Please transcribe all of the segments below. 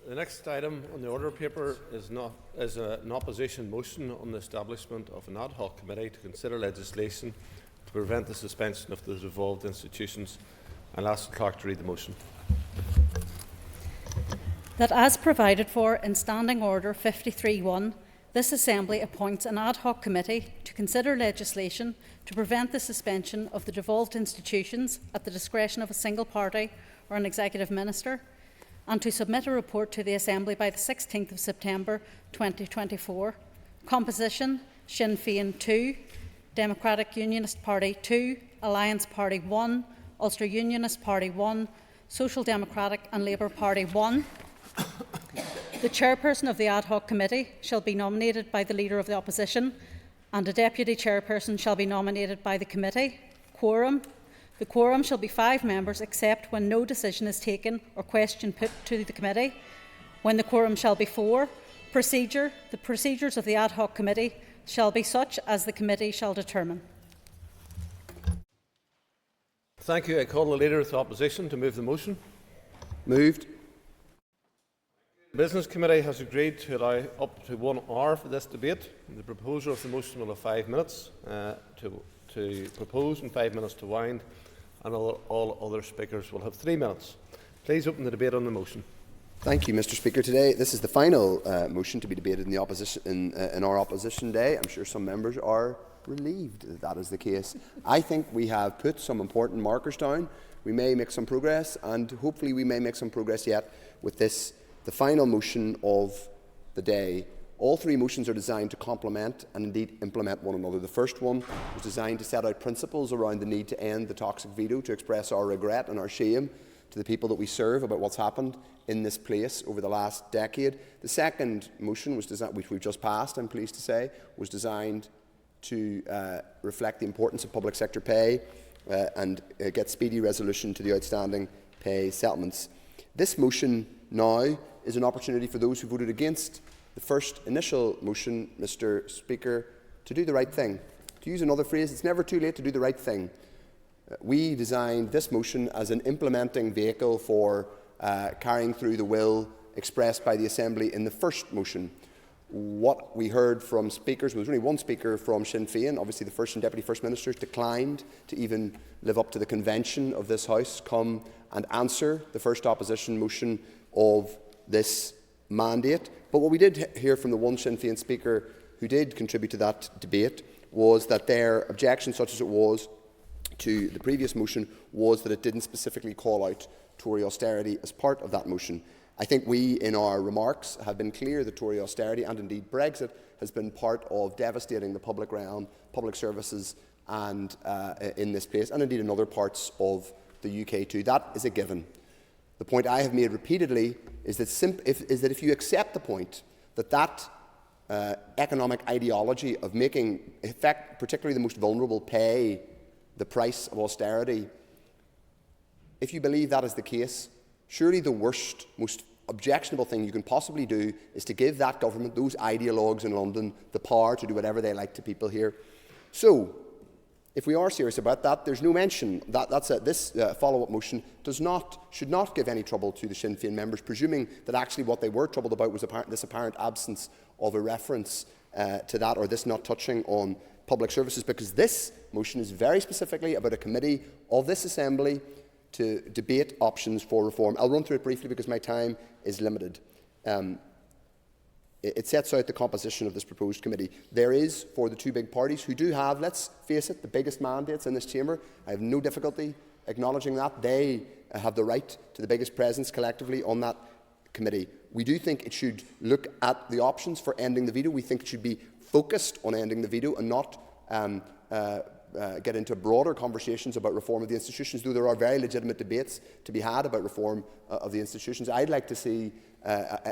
The next item on the order paper is an opposition motion on the establishment of an ad hoc committee to consider legislation to prevent the suspension of the devolved institutions. I'll ask the clerk to read the motion. That as provided for in Standing Order 53.1, this Assembly appoints an ad hoc committee to consider legislation to prevent the suspension of the devolved institutions at the discretion of a single party or an executive minister, and to submit a report to the Assembly by the 16th of September 2024. Composition: Sinn Féin 2, Democratic Unionist Party 2, Alliance Party 1, Ulster Unionist Party 1, Social Democratic and Labour Party 1. The chairperson of the ad hoc committee shall be nominated by the Leader of the Opposition, and a Deputy Chairperson shall be nominated by the committee. Quorum: the quorum shall be 5 members except when no decision is taken or question put to the committee, when the quorum shall be 4. Procedure: the procedures of the ad hoc committee shall be such as the committee shall determine. Thank you. I call the Leader of the Opposition to move the motion. Moved. The Business Committee has agreed to allow up to 1 hour for this debate. The proposer of the motion will have 5 minutes to propose and 5 minutes to wind, and all other speakers will have 3 minutes. Please open the debate on the motion. Thank you, Mr. Speaker. Today, this is the final motion to be debated in the in our opposition day. I'm sure some members are relieved that is the case. I think we have put some important markers down. We may make some progress, and hopefully we may make some progress yet with this, the final motion of the day. All 3 motions are designed to complement and indeed implement one another. The first one was designed to set out principles around the need to end the toxic veto, to express our regret and our shame to the people that we serve about what's happened in this place over the last decade. The second motion, was which we've just passed, I'm pleased to say, was designed to reflect the importance of public sector pay and get speedy resolution to the outstanding pay settlements. This motion now is an opportunity for those who voted against the first initial motion, Mr. Speaker, to do the right thing. To use another phrase, it's never too late to do the right thing. We designed this motion as an implementing vehicle for carrying through the will expressed by the Assembly in the first motion. What we heard from speakers was only one speaker from Sinn Féin. Obviously, the First and Deputy First Ministers declined to even live up to the convention of this House, come and answer the first opposition motion of this mandate. But what we did hear from the one Sinn Féin speaker who did contribute to that debate was that their objection, such as it was to the previous motion, was that it didn't specifically call out Tory austerity as part of that motion. I think we, in our remarks, have been clear that Tory austerity and indeed Brexit has been part of devastating the public realm, public services, and in this place, and indeed in other parts of the UK too. That is a given. The point I have made repeatedly is that, if you accept the point that economic ideology of making, particularly the most vulnerable, pay the price of austerity, if you believe that is the case, surely the worst, most objectionable thing you can possibly do is to give that government, those ideologues in London, the power to do whatever they like to people here. So, if we are serious about that, there's no mention that this follow-up motion should not give any trouble to the Sinn Féin members, presuming that actually what they were troubled about was this apparent absence of a reference to that, or this not touching on public services, because this motion is very specifically about a committee of this Assembly to debate options for reform. I'll run through it briefly because my time is limited. It sets out the composition of this proposed committee. There is, for the 2 big parties who do have, let's face it, the biggest mandates in this chamber, I have no difficulty acknowledging that. They have the right to the biggest presence collectively on that committee. We do think it should look at the options for ending the veto. We think it should be focused on ending the veto and not get into broader conversations about reform of the institutions, though there are very legitimate debates to be had about reform of the institutions. I'd like to see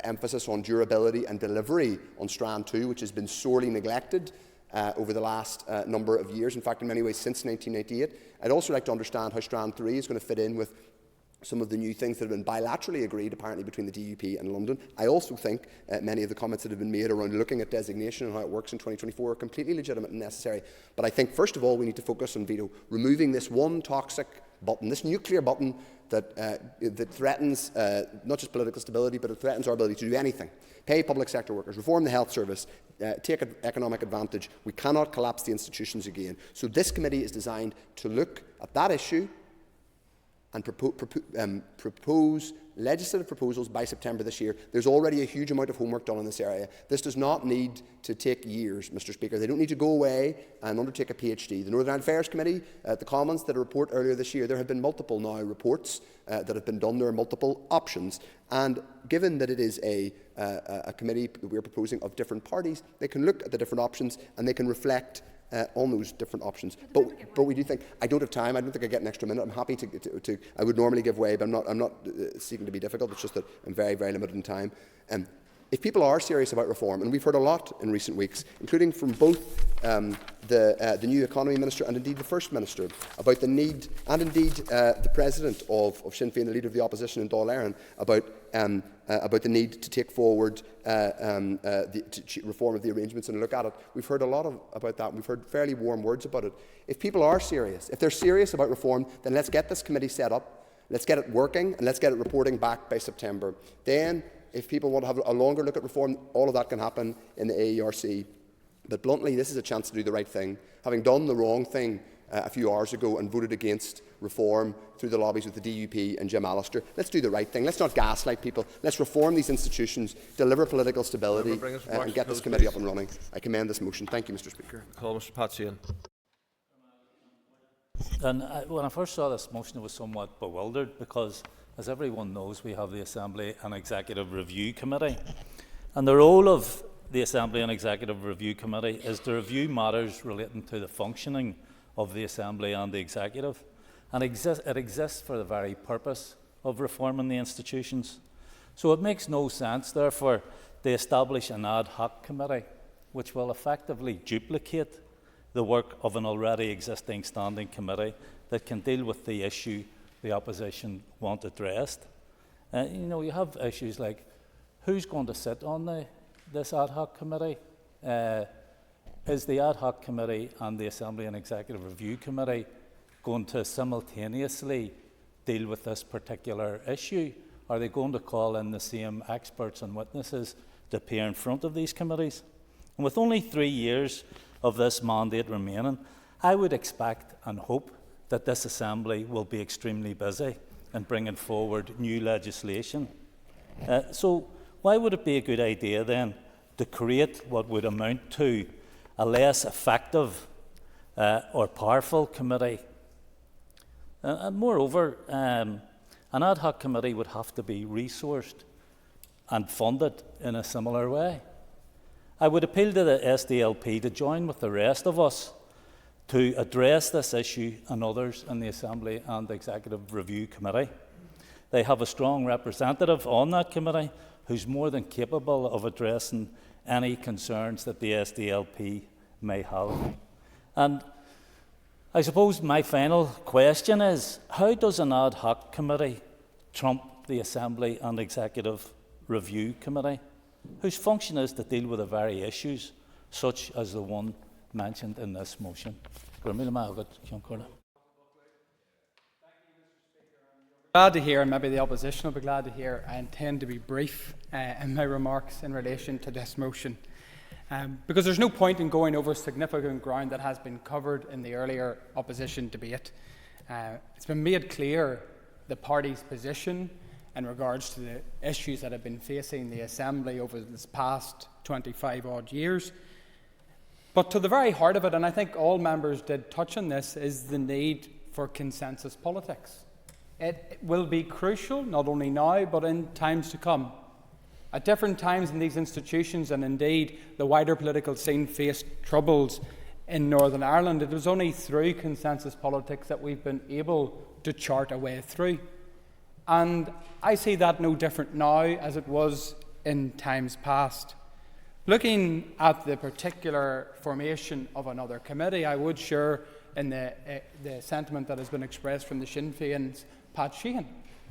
emphasis on durability and delivery on Strand 2, which has been sorely neglected over the last number of years, in fact in many ways since 1998. I'd also like to understand how Strand 3 is going to fit in with some of the new things that have been bilaterally agreed, apparently, between the DUP and London. I also think many of the comments that have been made around looking at designation and how it works in 2024 are completely legitimate and necessary. But I think, first of all, we need to focus on veto, removing this one toxic button, this nuclear button that threatens not just political stability, but it threatens our ability to do anything. Pay public sector workers, reform the health service, take economic advantage. We cannot collapse the institutions again. So this committee is designed to look at that issue and propose legislative proposals by September this year. There's already a huge amount of homework done in this area. This does not need to take years, Mr. Speaker. They don't need to go away and undertake a PhD. The Northern Ireland Affairs Committee, the Commons did a report earlier this year. There have been multiple now reports that have been done. There are multiple options. And given that it is a committee that we're proposing of different parties, they can look at the different options and they can reflect on those different options. But we do think, I don't have time, I don't think I get an extra minute. I'm happy to I would normally give way, but I'm not seeking to be difficult. It's just that I'm very, very limited in time. If people are serious about reform, and we've heard a lot in recent weeks, including from both the new Economy Minister and indeed the First Minister, about the need, and indeed the President of Sinn Féin, the Leader of the Opposition in Dáil Éireann, about the need to take forward the reform of the arrangements and look at it. We've heard a lot about that. We've heard fairly warm words about it. If people are serious, if they're serious about reform, then let's get this committee set up, let's get it working, and let's get it reporting back by September. Then, if people want to have a longer look at reform, all of that can happen in the AERC. But bluntly, this is a chance to do the right thing. Having done the wrong thing a few hours ago and voted against reform through the lobbies with the DUP and Jim Allister, let's do the right thing. Let's not gaslight people. Let's reform these institutions, deliver political stability, and get this committee up and running. I commend this motion. Thank you, Mr. Speaker. Call Mr. Patsian. And when I first saw this motion, I was somewhat bewildered because, as everyone knows, we have the Assembly and Executive Review Committee. And the role of the Assembly and Executive Review Committee is to review matters relating to the functioning of the Assembly and the Executive. And it exists for the very purpose of reforming the institutions. So it makes no sense, therefore, to establish an ad hoc committee which will effectively duplicate the work of an already existing standing committee that can deal with the issue the opposition want addressed. You have issues like who's going to sit on this ad hoc committee? Is the ad hoc committee and the Assembly and Executive Review Committee going to simultaneously deal with this particular issue? Are they going to call in the same experts and witnesses to appear in front of these committees? And with only 3 years of this mandate remaining, I would expect and hope that this Assembly will be extremely busy in bringing forward new legislation. So why would it be a good idea then to create what would amount to a less effective or powerful committee? And moreover, an ad hoc committee would have to be resourced and funded in a similar way. I would appeal to the SDLP to join with the rest of us to address this issue and others in the Assembly and Executive Review Committee. They have a strong representative on that committee who's more than capable of addressing any concerns that the SDLP may have. And I suppose my final question is, how does an ad hoc committee trump the Assembly and Executive Review Committee, whose function is to deal with the very issues, such as the one mentioned in this motion? Glad to hear, and maybe the opposition will be glad to hear, I intend to be brief in my remarks in relation to this motion. Because there's no point in going over significant ground that has been covered in the earlier opposition debate. It's been made clear the party's position in regards to the issues that have been facing the Assembly over this past 25 odd years. But to the very heart of it, and I think all members did touch on this, is the need for consensus politics. It will be crucial, not only now, but in times to come. At different times in these institutions, and indeed the wider political scene faced troubles in Northern Ireland, it was only through consensus politics that we've been able to chart a way through. And I see that no different now as it was in times past. Looking at the particular formation of another committee, I would share in the sentiment that has been expressed from the Sinn Féin's Pat Sheehan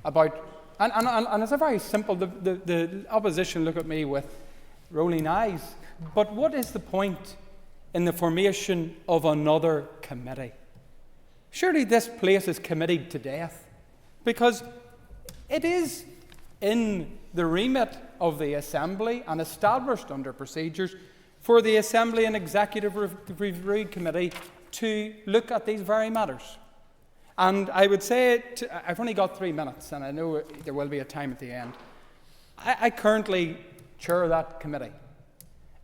about, and it's a very simple, the opposition look at me with rolling eyes, but what is the point in the formation of another committee? Surely this place is committed to death. because it is in the remit of the Assembly and established under procedures for the Assembly and Executive Review Committee to look at these very matters. And I would say, I've only got 3 minutes, and I know there will be a time at the end. I currently chair that committee,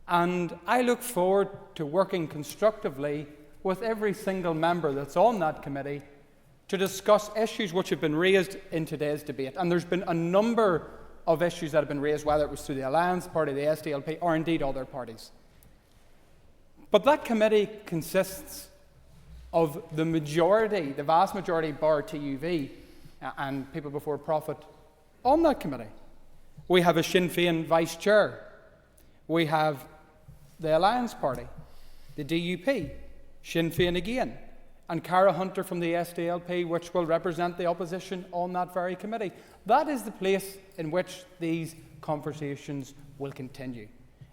and I look forward to working constructively with every single member that's on that committee to discuss issues which have been raised in today's debate. And there's been a number of issues that have been raised, whether it was through the Alliance Party, the SDLP, or indeed other parties. But that committee consists of the majority, the vast majority, bar TUV and people before profit, on that committee. We have a Sinn Féin vice chair. We have the Alliance Party, the DUP, Sinn Féin again, and Cara Hunter from the SDLP, which will represent the opposition on that very committee. That is the place in which these conversations will continue,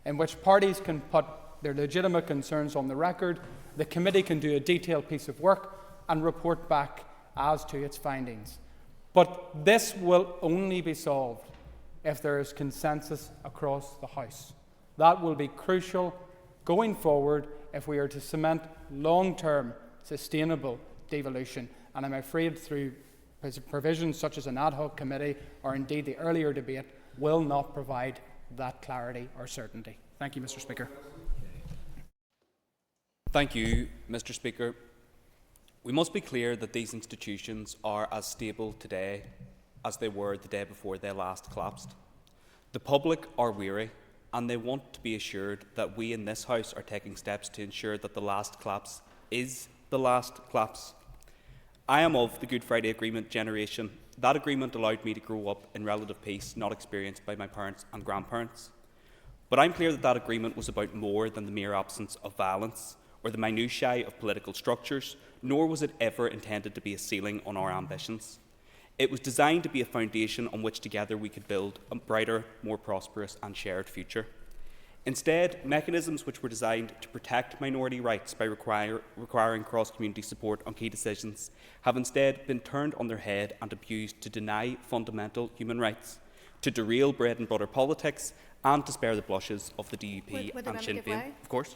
in which parties can put their legitimate concerns on the record. The committee can do a detailed piece of work and report back as to its findings. But this will only be solved if there is consensus across the House. That will be crucial going forward if we are to cement long-term, sustainable devolution. And I'm afraid through provisions such as an ad hoc committee or indeed the earlier debate will not provide that clarity or certainty. Thank you, Mr. Speaker. Thank you, Mr. Speaker. We must be clear that these institutions are as stable today as they were the day before they last collapsed. The public are weary, and they want to be assured that we in this House are taking steps to ensure that the last collapse is the last collapse. I am of the Good Friday Agreement generation. That agreement allowed me to grow up in relative peace not experienced by my parents and grandparents. But I'm clear that that agreement was about more than the mere absence of violence or the minutiae of political structures, nor was it ever intended to be a ceiling on our ambitions. It was designed to be a foundation on which together we could build a brighter, more prosperous and shared future. Instead, mechanisms which were designed to protect minority rights by requiring cross-community support on key decisions have instead been turned on their head and abused to deny fundamental human rights, to derail bread and butter politics and to spare the blushes of the DUP and Sinn Féin. Of course.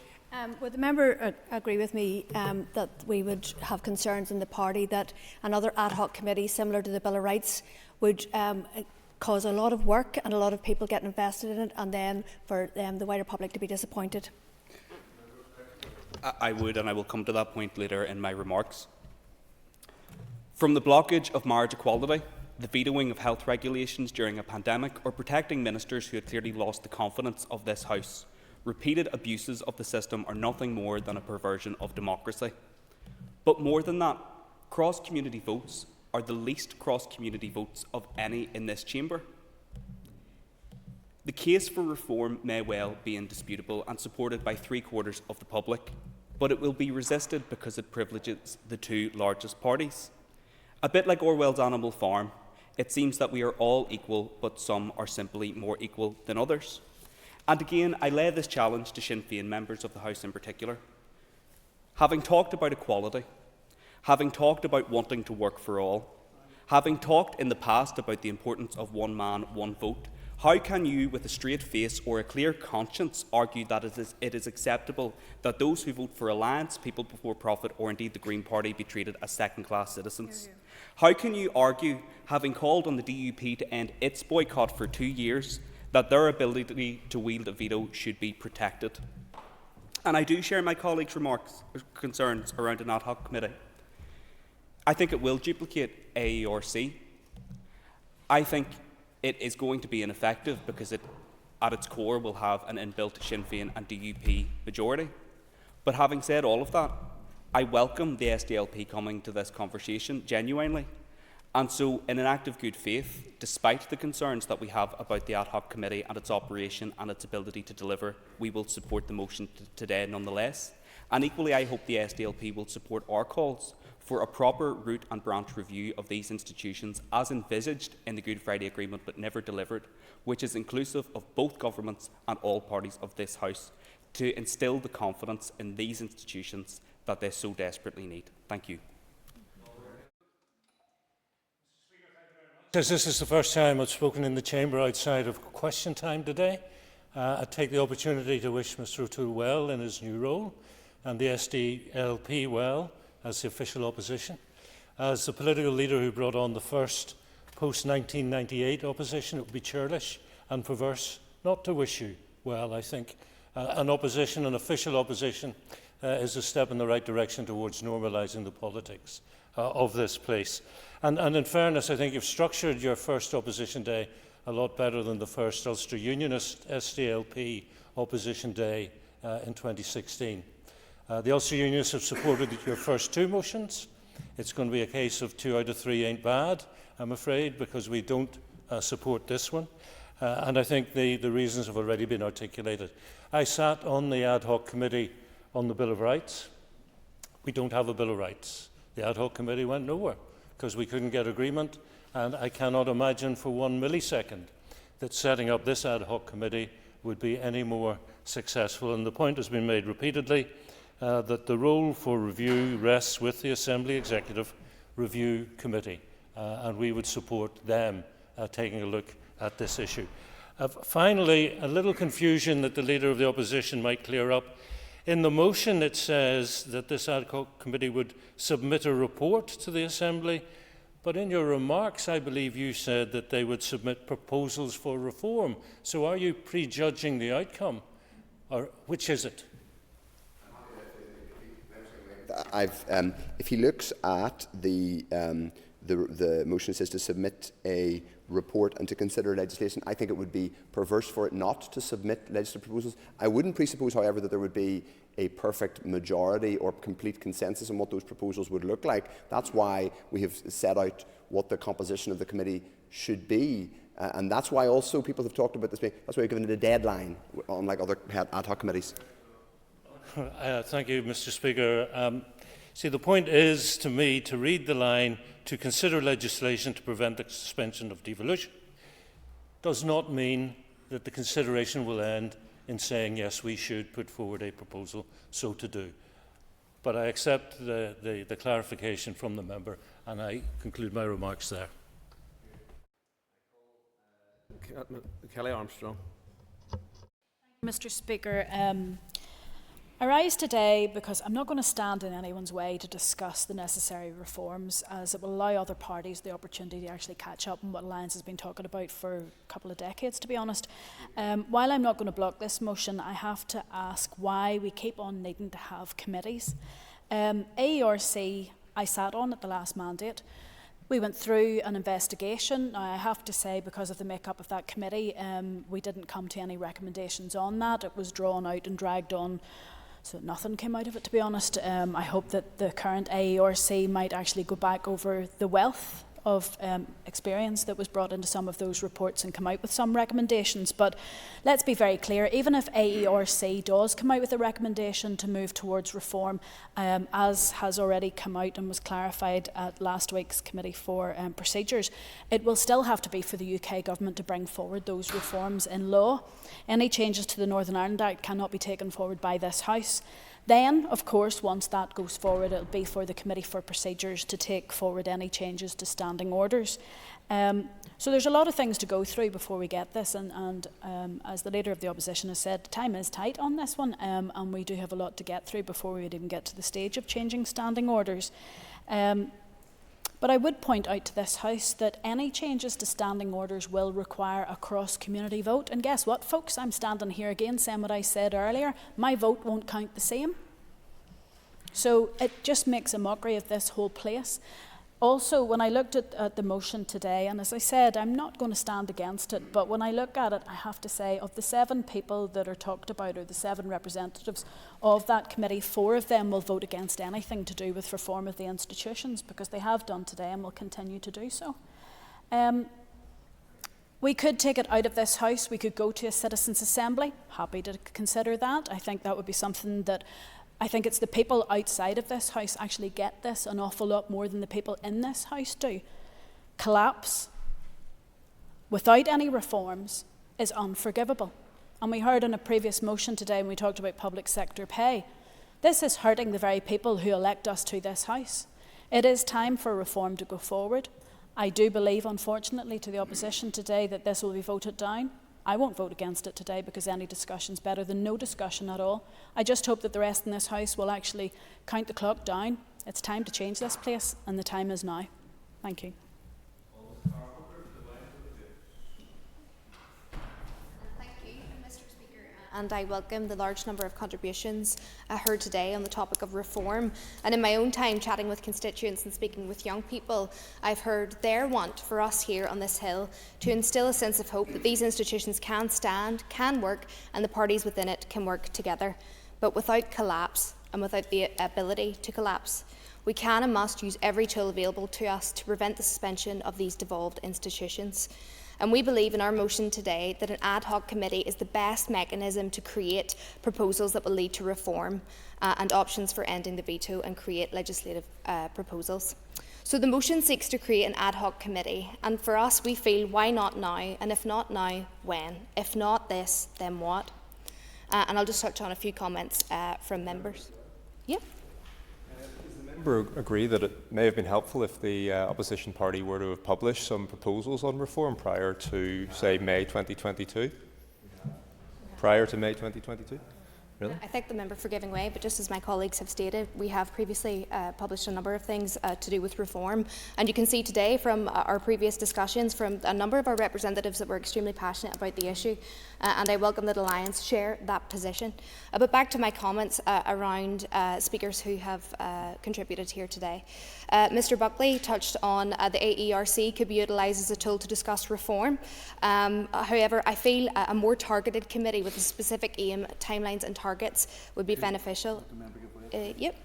Would the member agree with me that we would have concerns in the party that another ad hoc committee similar to the Bill of Rights would cause a lot of work and a lot of people getting invested in it, and then for the wider public to be disappointed? I would, and I will come to that point later in my remarks. From the blockage of marriage equality, the vetoing of health regulations during a pandemic, or protecting ministers who had clearly lost the confidence of this House, repeated abuses of the system are nothing more than a perversion of democracy. But more than that, cross-community votes are the least cross-community votes of any in this chamber. The case for reform may well be indisputable and supported by 3/4 of the public, but it will be resisted because it privileges the two largest parties. A bit like Orwell's Animal Farm, it seems that we are all equal, but some are simply more equal than others. And again, I lay this challenge to Sinn Féin members of the House in particular. Having talked about equality, having talked about wanting to work for all, having talked in the past about the importance of one man, one vote, how can you, with a straight face or a clear conscience, argue that it is acceptable that those who vote for Alliance, People Before Profit, or indeed the Green Party be treated as second-class citizens? How can you argue, having called on the DUP to end its boycott for 2 years, that their ability to wield a veto should be protected? And I do share my colleagues' concerns around an ad hoc committee. I think it will duplicate AERC. I think it is going to be ineffective because it, at its core, will have an inbuilt Sinn Féin and DUP majority. But having said all of that, I welcome the SDLP coming to this conversation genuinely. And so, in an act of good faith, despite the concerns that we have about the ad hoc committee and its operation and its ability to deliver, we will support the motion today nonetheless. And equally, I hope the SDLP will support our calls for a proper root and branch review of these institutions as envisaged in the Good Friday Agreement but never delivered, which is inclusive of both governments and all parties of this House, to instil the confidence in these institutions that they so desperately need. Thank you. As this is the first time I've spoken in the chamber outside of question time today, I take the opportunity to wish Mr O'Toole well in his new role and the SDLP well as the official opposition. As the political leader who brought on the first post-1998 opposition, it would be churlish and perverse not to wish you well. I think an official opposition, is a step in the right direction towards normalising the politics of this place. And in fairness, I think you've structured your first opposition day a lot better than the first Ulster Unionist SDLP opposition day in 2016. The Ulster Unionists have supported your first two motions. It's going to be a case of 2 out of 3 ain't bad, I'm afraid, because we don't support this one. And I think the reasons have already been articulated. I sat on the Ad Hoc Committee on the Bill of Rights. We don't have a Bill of Rights. The Ad Hoc Committee went nowhere because we couldn't get agreement, and I cannot imagine for 1 millisecond that setting up this Ad Hoc Committee would be any more successful. And the point has been made repeatedly that the role for review rests with the Assembly Executive Review Committee, and we would support them taking a look at this issue. Finally, a little confusion that the Leader of the Opposition might clear up. In the motion it says that this Ad Hoc Committee would submit a report to the Assembly, but in your remarks I believe you said that they would submit proposals for reform. So are you prejudging the outcome, or which is it? If he looks at the motion says to submit a report and to consider legislation, I think it would be perverse for it not to submit legislative proposals. I wouldn't presuppose, however, that there would be a perfect majority or complete consensus on what those proposals would look like. That's why we have set out what the composition of the committee should be. And that's why also people have talked about this. That's why we've given it a deadline, unlike other ad hoc committees. Thank you, Mr. Speaker. See, the point is, to me, to read the line, to consider legislation to prevent the suspension of devolution, does not mean that the consideration will end in saying, yes, we should put forward a proposal so to do. But I accept the clarification from the member, and I conclude my remarks there. Kelly Armstrong. Mr. Speaker, I rise today because I'm not going to stand in anyone's way to discuss the necessary reforms, as it will allow other parties the opportunity to actually catch up on what Alliance has been talking about for a couple of decades, to be honest. While I'm not going to block this motion, I have to ask why we keep on needing to have committees. AERC, I sat on at the last mandate. We went through an investigation. Now, I have to say, because of the makeup of that committee, we didn't come to any recommendations on that. It was drawn out and dragged on, so nothing came out of it, to be honest. I hope that the current AERC might actually go back over the wealth of experience that was brought into some of those reports and come out with some recommendations. But let's be very clear, even if AERC does come out with a recommendation to move towards reform, as has already come out and was clarified at last week's Committee for Procedures, it will still have to be for the UK Government to bring forward those reforms in law. Any changes to the Northern Ireland Act cannot be taken forward by this House. Then, of course, once that goes forward, it will be for the Committee for Procedures to take forward any changes to standing orders. So there's a lot of things to go through before we get this, and as the Leader of the Opposition has said, time is tight on this one, and we do have a lot to get through before we would even get to the stage of changing standing orders. But I would point out to this House that any changes to standing orders will require a cross-community vote. And guess what, folks? I'm standing here again saying what I said earlier. My vote won't count the same. So it just makes a mockery of this whole place. Also, when I looked at the motion today, and as I said, I'm not going to stand against it, but when I look at it, I have to say, of the 7 people that are talked about, or the 7 representatives of that committee, 4 of them will vote against anything to do with reform of the institutions, because they have done today and will continue to do so. We could take it out of this House. We could go to a citizens' assembly. Happy to consider that. I think that would be something that I think it's the people outside of this House actually get this an awful lot more than the people in this House do. Collapse without any reforms is unforgivable. And we heard in a previous motion today when we talked about public sector pay, this is hurting the very people who elect us to this House. It is time for reform to go forward. I do believe, unfortunately, to the opposition today that this will be voted down. I won't vote against it today because any discussion is better than no discussion at all. I just hope that the rest in this House will actually count the clock down. It's time to change this place, and the time is now. Thank you. And I welcome the large number of contributions heard today on the topic of reform. And in my own time chatting with constituents and speaking with young people, I've heard their want for us here on this hill to instil a sense of hope that these institutions can stand, can work, and the parties within it can work together, but without collapse and without the ability to collapse. We can and must use every tool available to us to prevent the suspension of these devolved institutions. And we believe in our motion today that an ad hoc committee is the best mechanism to create proposals that will lead to reform and options for ending the veto and create legislative proposals. So the motion seeks to create an ad hoc committee, and for us we feel, why not now? And if not now, when? If not this, then what? And I'll just touch on a few comments from members. Yeah. Agree that it may have been helpful if the opposition party were to have published some proposals on reform prior to, say, May 2022? Prior to May 2022? Really? I thank the member for giving way, but just as my colleagues have stated, we have previously published a number of things to do with reform, and you can see today from our previous discussions from a number of our representatives that were extremely passionate about the issue, and I welcome that Alliance share that position. But back to my comments around speakers who have contributed here today. Mr Buckley touched on the AERC could be utilised as a tool to discuss reform. However, I feel a more targeted committee with a specific aim, timelines and targets would be beneficial. Yep.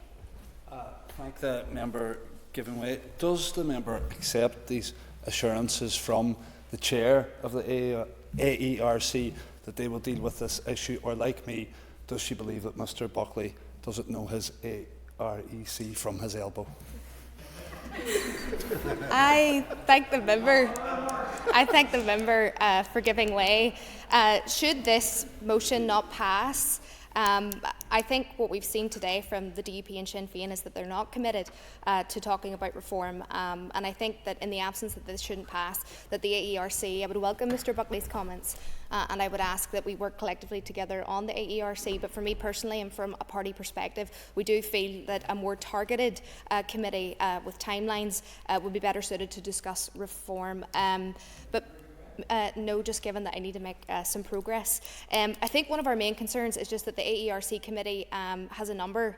Thank the member giving way. Does the member accept these assurances from the chair of the AERC that they will deal with this issue, or like me, does she believe that Mr Buckley doesn't know his AREC from his elbow? I thank the member. For giving way. Should this motion not pass, I think what we've seen today from the DUP and Sinn Féin is that they're not committed to talking about reform, and I think that in the absence that this shouldn't pass, that the AERC, I would welcome Mr Buckley's comments, and I would ask that we work collectively together on the AERC, but for me personally and from a party perspective, we do feel that a more targeted committee with timelines would be better suited to discuss reform. No, just given that I need to make some progress. I think one of our main concerns is just that the AERC committee has a number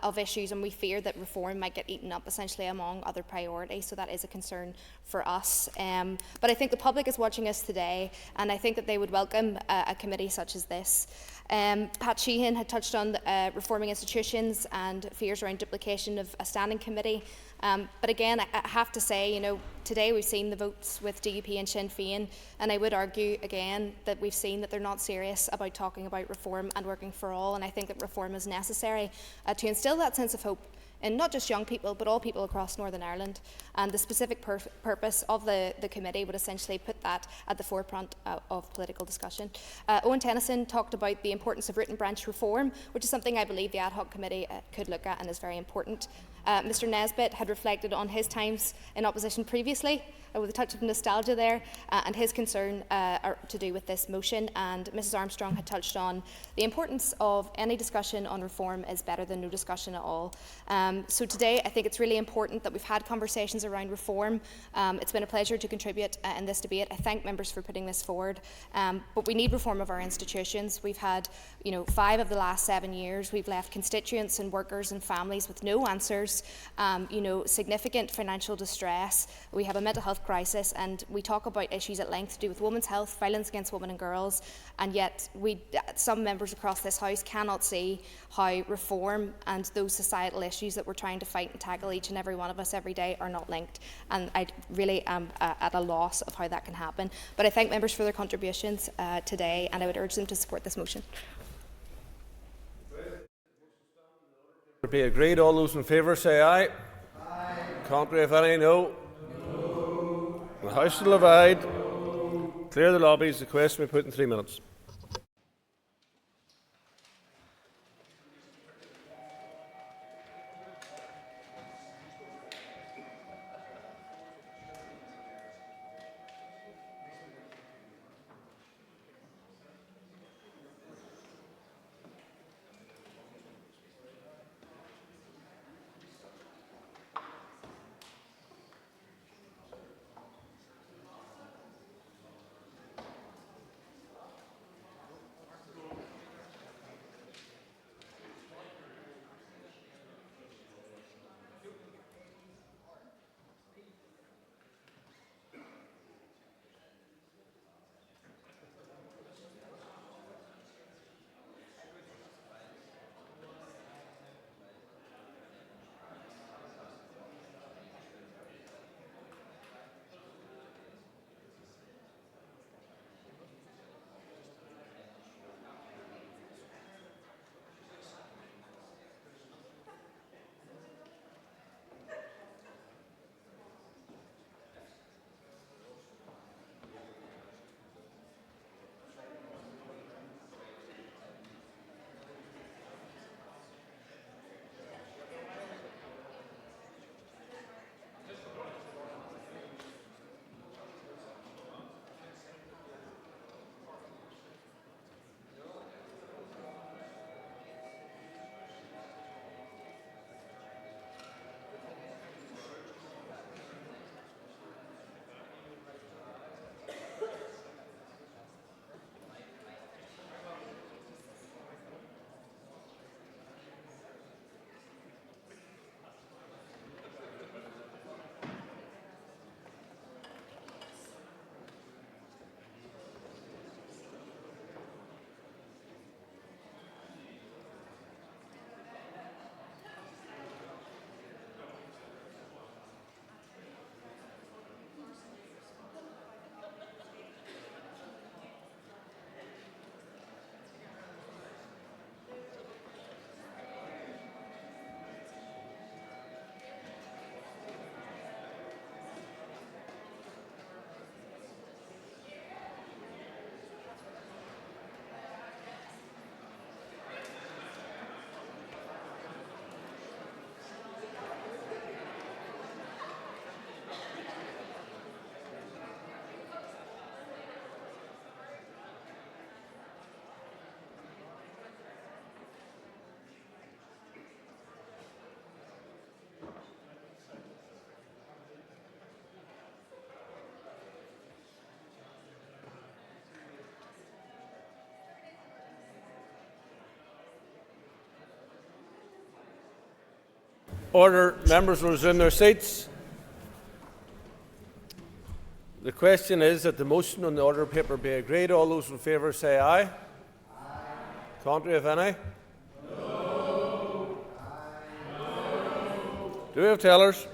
of issues, and we fear that reform might get eaten up essentially among other priorities, so that is a concern for us. But I think the public is watching us today, and I think that they would welcome a committee such as this. Pat Sheehan had touched on reforming institutions and fears around duplication of a standing committee. But again, I have to say, today we've seen the votes with DUP and Sinn Féin, and I would argue again that we've seen that they're not serious about talking about reform and working for all, and I think that reform is necessary to instil that sense of hope in not just young people, but all people across Northern Ireland. And the specific purpose of the committee would essentially put that at the forefront of political discussion. Owen Tennyson talked about the importance of root and branch reform, which is something I believe the Ad Hoc Committee could look at and is very important. Mr Nesbitt had reflected on his times in opposition previously, with a touch of nostalgia there, and his concern are to do with this motion. And Mrs Armstrong had touched on the importance of any discussion on reform is better than no discussion at all. So today I think it's really important that we've had conversations around reform. It's been a pleasure to contribute in this debate. I thank members for putting this forward. But we need reform of our institutions. We've had 5 of the last 7 years. We've left constituents and workers and families with no answers, significant financial distress. We have a mental health crisis, and we talk about issues at length to do with women's health, violence against women and girls, and yet some members across this House cannot see how reform and those societal issues that we're trying to fight and tackle, each and every one of us every day, are not linked. And I really am at a loss of how that can happen. But I thank members for their contributions today, and I would urge them to support this motion. Be agreed. All those in favour say aye. Aye. Contrary, if any, no. No. The House will divide. No. Clear the lobbies. The question will be put in 3 minutes. Order. Members will resume their seats. The question is that the motion on the order paper be agreed. All those in favour say aye. Aye. Contrary, if any? No. Do we have tellers?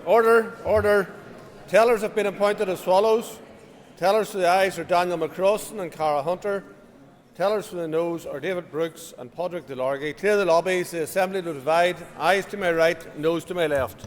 Order. Tellers have been appointed as follows. Tellers for the ayes are Daniel McCrossan and Cara Hunter. Tellers for the noes are David Brooks and Padraig Delargy. Clear the lobbies. The Assembly will divide. Ayes to my right, noes to my left.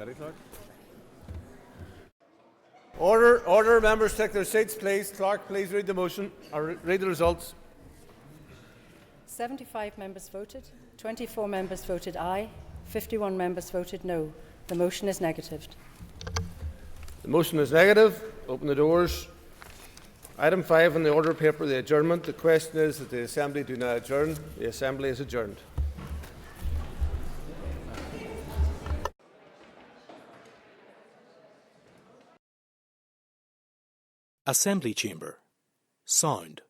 Ready, Clark? Order, order. Members take their seats, please. Clark, please read the motion or read the results. 75 members voted, 24 members voted aye, 51 members voted no. The motion is negatived. The motion is negative. Open the doors. Item 5 on the order paper, the adjournment. The question is that the Assembly do not adjourn. The Assembly is adjourned. Assembly Chamber. Sound.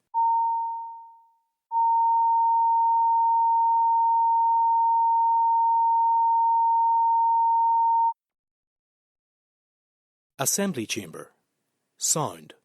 Assembly Chamber. Sound.